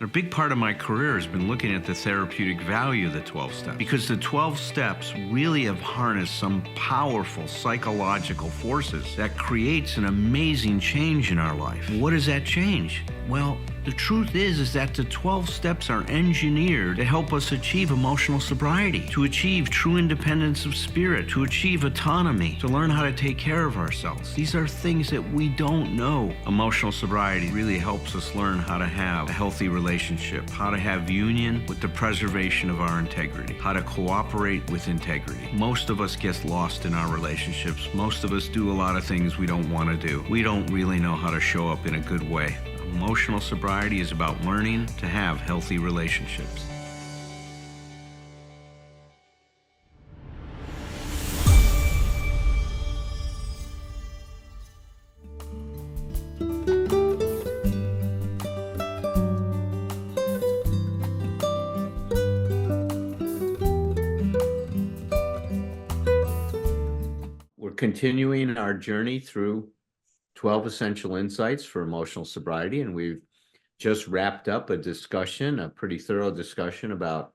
A big part of my career has been looking at the therapeutic value of the 12 steps because the 12 steps really have harnessed some powerful psychological forces that creates an amazing change in our life. What is that change? Well, the truth is that the 12 steps are engineered to help us achieve emotional sobriety, to achieve true independence of spirit, to achieve autonomy, to learn how to take care of ourselves. These are things that we don't know. Emotional sobriety really helps us learn how to have a healthy relationship, how to have union with the preservation of our integrity, how to cooperate with integrity. Most of us get lost in our relationships. Most of us do a lot of things we don't want to do. We don't really know how to show up in a good way. Emotional sobriety is about learning to have healthy relationships. We're continuing our journey through 12 essential insights for emotional sobriety, and we've just wrapped up a discussion, a pretty thorough discussion about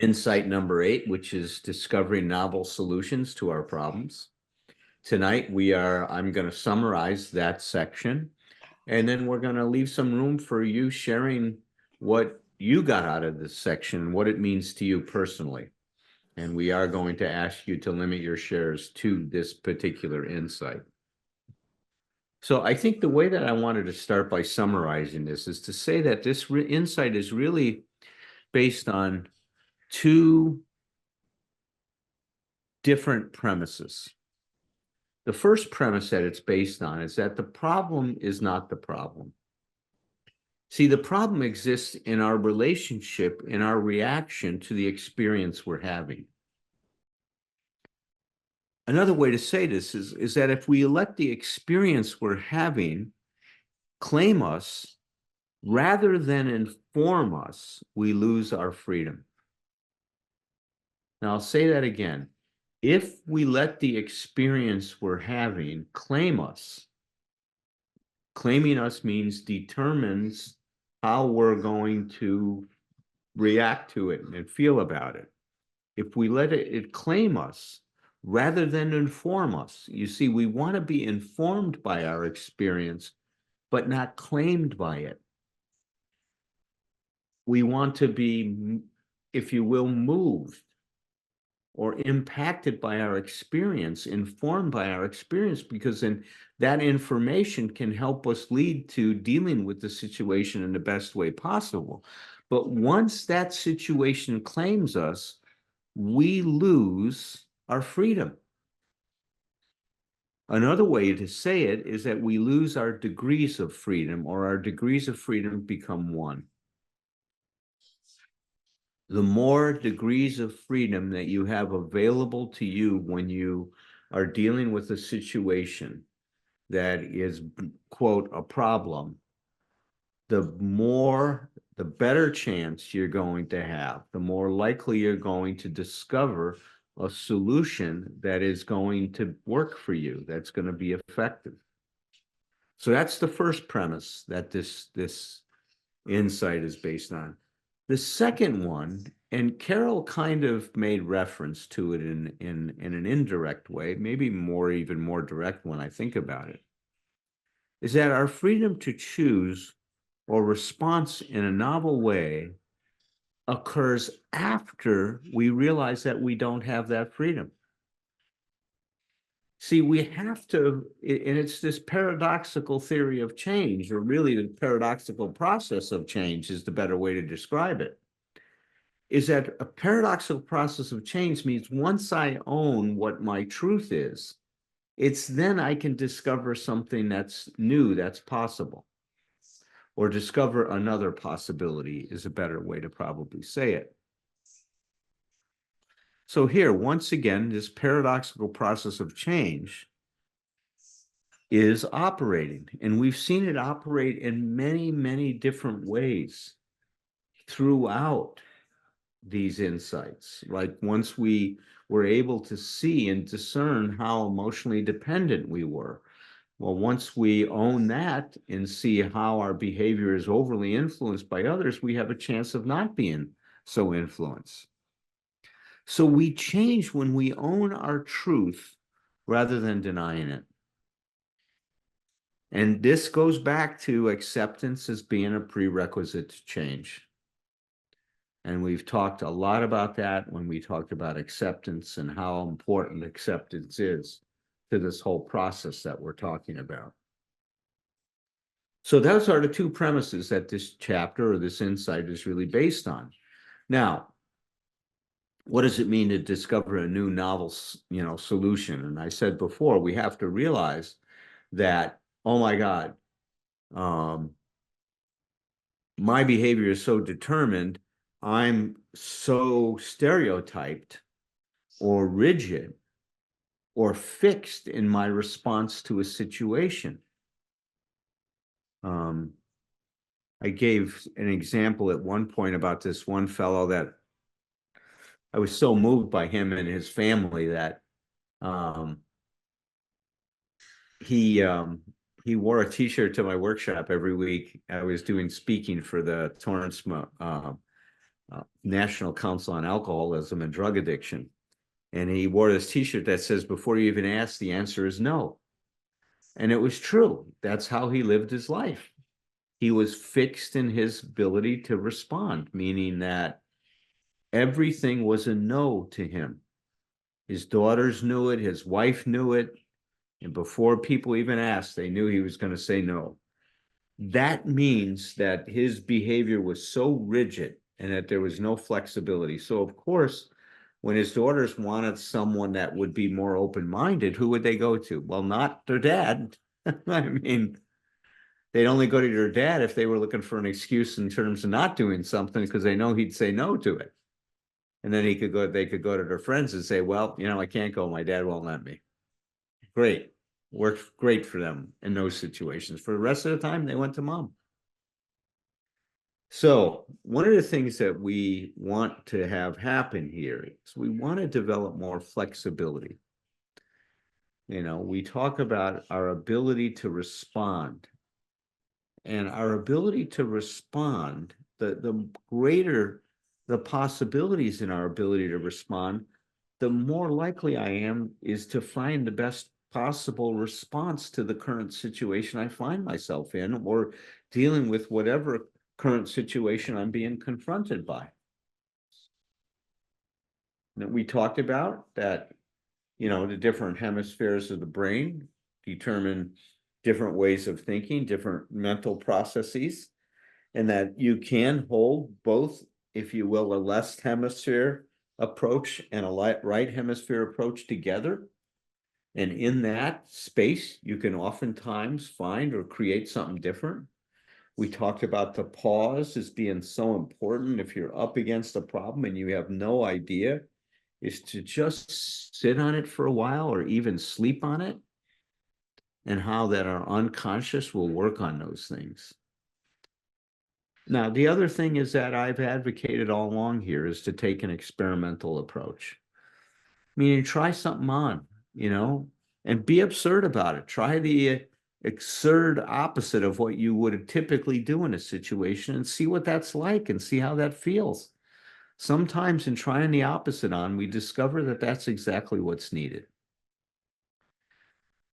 insight number 8, which is discovering novel solutions to our problems. Tonight I'm going to summarize that section, and then we're going to leave some room for you sharing what you got out of this section, what it means to you personally. And we are going to ask you to limit your shares to this particular insight. So I think the way that I wanted to start by summarizing this is to say that this insight is really based on 2 different premises. The first premise that it's based on is that the problem is not the problem. See, the problem exists in our relationship, in our reaction to the experience we're having. Another way to say this is that if we let the experience we're having claim us rather than inform us, we lose our freedom. Now, I'll say that again. If we let the experience we're having claim us, claiming us means determines how we're going to react to it and feel about it. If we let it claim us rather than inform us, you see, we want to be informed by our experience, but not claimed by it. We want to be, if you will, moved or impacted by our experience, informed by our experience, because then that information can help us lead to dealing with the situation in the best way possible. But once that situation claims us, we lose our freedom. Another way to say it is that we lose our degrees of freedom, or our degrees of freedom become 1. The more degrees of freedom that you have available to you when you are dealing with a situation that is, quote, a problem, the better chance you're going to have, the more likely you're going to discover a solution that is going to work for you, that's going to be effective. So that's the first premise that this insight is based on. The second one, and Carol kind of made reference to it in an indirect way, maybe even more direct when I think about it, is that our freedom to choose or response in a novel way occurs after we realize that we don't have that freedom. See, we have to, and it's this paradoxical theory of change, or really the paradoxical process of change is the better way to describe it, is that a paradoxical process of change means once I own what my truth is, it's then I can discover something that's new, that's possible, or discover another possibility is a better way to probably say it. So here, once again, this paradoxical process of change is operating, and we've seen it operate in many, many different ways throughout these insights. Like once we were able to see and discern how emotionally dependent we were, Well, once we own that and see how our behavior is overly influenced by others, we have a chance of not being so influenced. So we change when we own our truth rather than denying it. And this goes back to acceptance as being a prerequisite to change. And we've talked a lot about that when we talked about acceptance and how important acceptance is to this whole process that we're talking about. So those are the two premises that this chapter or this insight is really based on. Now, what does it mean to discover a new novel, solution? And I said before, we have to realize that, oh my God, my behavior is so determined, I'm so stereotyped or rigid or fixed in my response to a situation. I gave an example at one point about this one fellow that I was so moved by him and his family that he wore a T-shirt to my workshop every week. I was doing speaking for the Torrance National Council on Alcoholism and Drug Addiction, and he wore this T-shirt that says, "Before you even ask, the answer is no." And it was true. That's how he lived his life. He was fixed in his ability to respond, meaning that everything was a no to him. His daughters knew it, his wife knew it, and before people even asked, they knew he was going to say no. That means that his behavior was so rigid and that there was no flexibility. So, of course, when his daughters wanted someone that would be more open-minded, who would they go to? Well, not their dad. I mean, they'd only go to their dad if they were looking for an excuse in terms of not doing something because they know he'd say no to it. And then they could go to their friends and say, well, I can't go. My dad won't let me. Great. Worked great for them in those situations. For the rest of the time, they went to mom. So one of the things that we want to have happen here is we want to develop more flexibility. We talk about our ability to respond. And our ability to respond, the greater the possibilities in our ability to respond, the more likely I am is to find the best possible response to the current situation I find myself in, or dealing with whatever current situation I'm being confronted by. That we talked about that, the different hemispheres of the brain determine different ways of thinking, different mental processes, and that you can hold both, if you will, a left hemisphere approach and a right hemisphere approach together. And in that space, you can oftentimes find or create something different. We talked about the pause as being so important if you're up against a problem and you have no idea, is to just sit on it for a while or even sleep on it, and how that our unconscious will work on those things. Now, the other thing is that I've advocated all along here is to take an experimental approach. Meaning try something on, and be absurd about it. Try the absurd opposite of what you would typically do in a situation and see what that's like and see how that feels. Sometimes in trying the opposite on, we discover that that's exactly what's needed.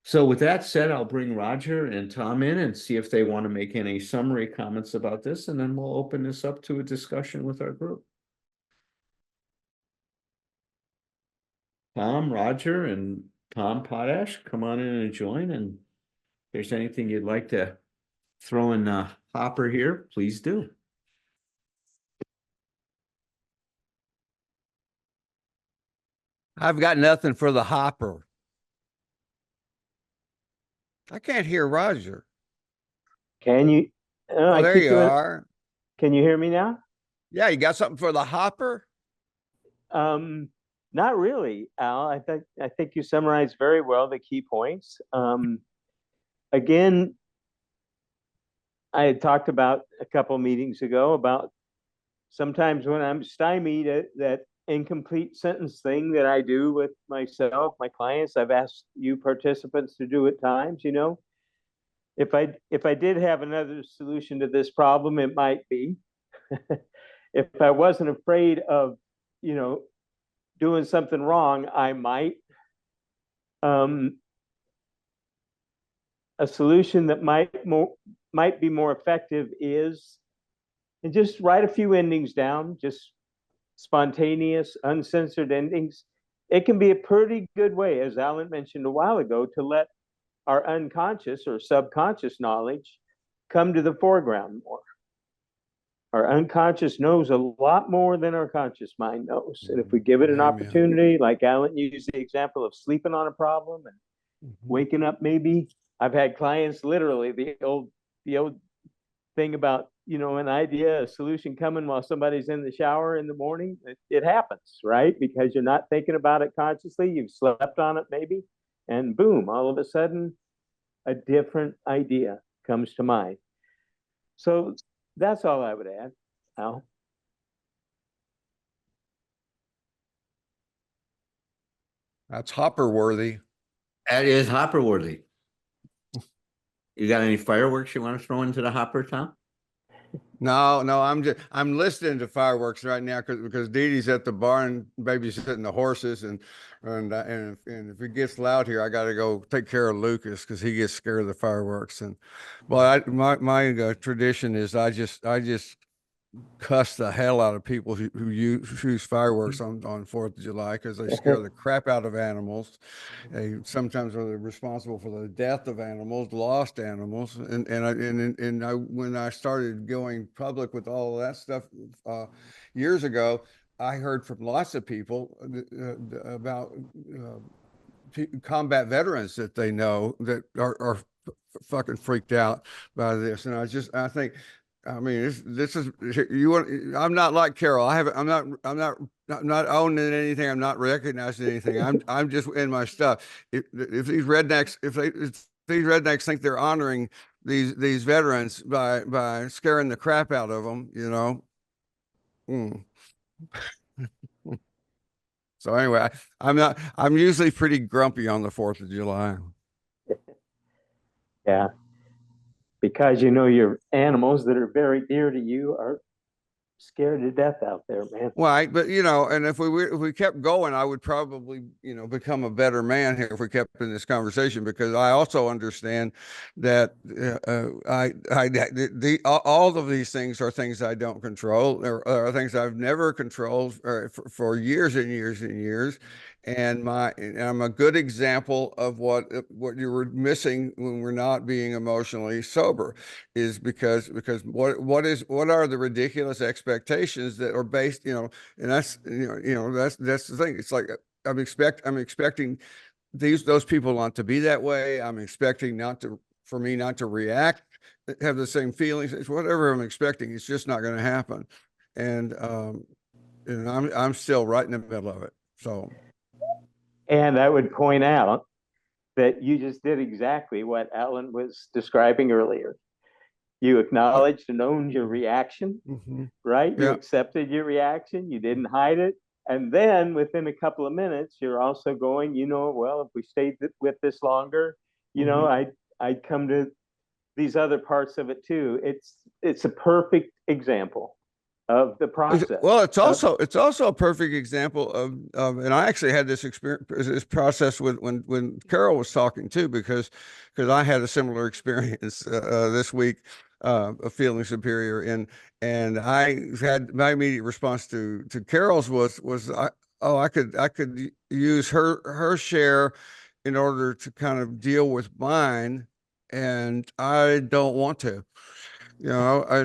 So with that said, I'll bring Roger and Tom in and see if they want to make any summary comments about this, and then we'll open this up to a discussion with our group. Tom, Roger, and Tom Potash, come on in and join. And if there's anything you'd like to throw in the hopper here, please do. I've got nothing for the hopper. I can't hear Roger. Can you? Oh, there you are. Can you hear me now? Yeah, you got something for the hopper? Not really, Al. I think you summarized very well the key points. Again, I had talked about a couple meetings ago about sometimes when I'm stymied, that incomplete sentence thing that I do with myself, my clients, I've asked you participants to do at times, if I did have another solution to this problem, it might be. If I wasn't afraid of, doing something wrong, I might. A solution that might be more effective is, and just write a few endings down, just spontaneous, uncensored endings. It can be a pretty good way, as Alan mentioned a while ago, to let our unconscious or subconscious knowledge come to the foreground more. Our unconscious knows a lot more than our conscious mind knows. And if we give it an Amen. opportunity, like Alan used the example of sleeping on a problem and waking up, maybe I've had clients literally the old thing about, an idea, a solution coming while somebody's in the shower in the morning. It happens, right? Because you're not thinking about it consciously. You've slept on it maybe, and boom, all of a sudden, a different idea comes to mind. So that's all I would add, Al. That's hopper worthy. That is hopper worthy. You got any fireworks you want to throw into the hopper, Tom? No, I'm listening to fireworks right now because Dee Dee's at the barn babysitting the horses, and if it gets loud here, I got to go take care of Lucas because he gets scared of the fireworks. And my tradition is I just cuss the hell out of people who use fireworks on 4th of July because they scare the crap out of animals. They sometimes are responsible for the death of animals, lost animals. And when I started going public with all of that stuff years ago, I heard from lots of people about combat veterans that they know that are fucking freaked out by this. And I think, I mean, this is you want. I'm not like Carol. I'm not owning anything. I'm not recognizing anything. I'm just in my stuff. If these rednecks think they're honoring these veterans by scaring the crap out of them, So anyway, I'm usually pretty grumpy on the 4th of July. Yeah. Because your animals that are very dear to you are scared to death out there, man. Right, but and if we kept going, I would probably become a better man here if we kept in this conversation, because I also understand that all of these things are things I don't control, or are things I've never controlled for years and years and years. And I'm a good example of what you were missing when we're not being emotionally sober, is because what are the ridiculous expectations that are based, and that's that's the thing. It's like I'm expecting those people not to be that way. I'm expecting for me not to react, have the same feelings. It's whatever I'm expecting. It's just not going to happen, and I'm still right in the middle of it. So. And I would point out that you just did exactly what Alan was describing earlier. You acknowledged and owned your reaction, right? You accepted your reaction. You didn't hide it. And then within a couple of minutes, you're also going, well, if we stayed with this longer, I'd come to these other parts of it too. It's a perfect example of the process. Well, it's also a perfect example of, and I actually had this process when Carol was talking too, because I had a similar experience this week of feeling superior, and I had my immediate response to Carol's was I could use her share in order to kind of deal with mine, and I don't want to. I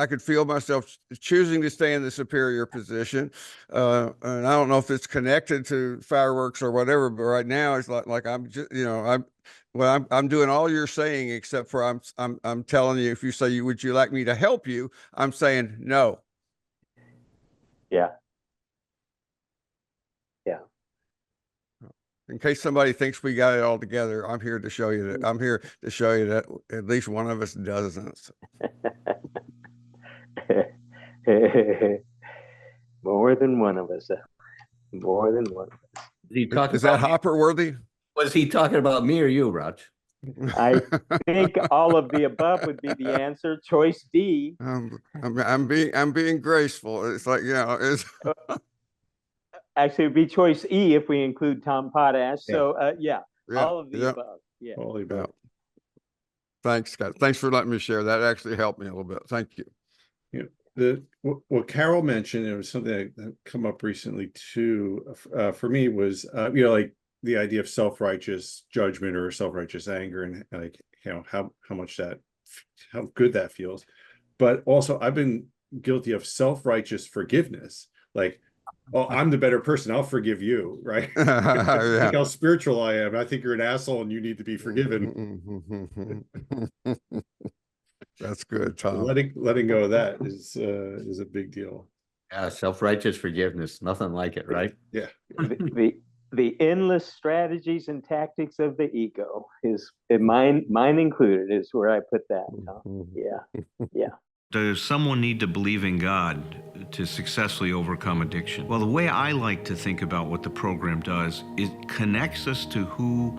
could feel myself choosing to stay in the superior position, and I don't know if it's connected to fireworks or whatever. But right now, it's like I'm just, I'm doing all you're saying, except for I'm telling you, if you say would you like me to help you, I'm saying no. Yeah. In case somebody thinks we got it all together, I'm here to show you that. I'm here to show you that at least one of us doesn't. More than one of us. More than one of us. Is that hopper worthy? Was he talking about me or you, Raj? I think all of the above would be the answer. Choice D. I'm being graceful. It's like, it's Actually, it'd be choice E if we include Tom Potash. Yeah. So, yeah, yeah, all of the yeah, above. Yeah. Holy yeah. bad. Thanks, guys. Thanks for letting me share. That actually helped me a little bit. Thank you. What Carol mentioned, it was something that come up recently too, for me was, like the idea of self-righteous judgment or self-righteous anger, and like, how good that feels. But also I've been guilty of self-righteous forgiveness. Like, oh, I'm the better person, I'll forgive you, right? Yeah. Think how spiritual I am. I think you're an asshole and you need to be forgiven. That's good, Tom. Letting go of that is a big deal. Yeah, self-righteous forgiveness, nothing like it, right? Yeah. The endless strategies and tactics of the ego is mine included is where I put that. Yeah. Does someone need to believe in God to successfully overcome addiction? Well, the way I like to think about what the program does, it connects us to who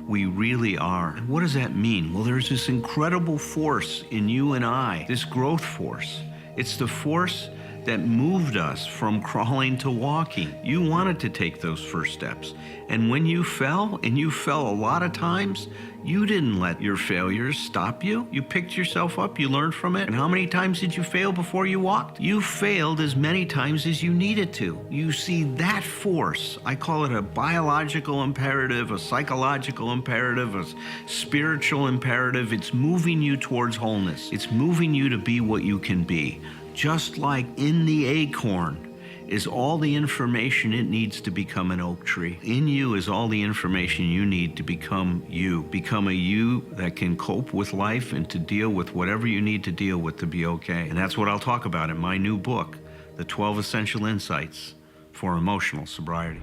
we really are. And what does that mean? Well, there's this incredible force in you and I, this growth force. It's the force that moved us from crawling to walking. You wanted to take those first steps. And when you fell, and you fell a lot of times, you didn't let your failures stop you. You picked yourself up, you learned from it. And how many times did you fail before you walked? You failed as many times as you needed to. You see that force, I call it a biological imperative, a psychological imperative, a spiritual imperative. It's moving you towards wholeness. It's moving you to be what you can be. Just like in the acorn is all the information it needs to become an oak tree. In you is all the information you need to become you. Become a you that can cope with life and to deal with whatever you need to deal with to be okay. And that's what I'll talk about in my new book, The 12 Essential Insights for Emotional Sobriety.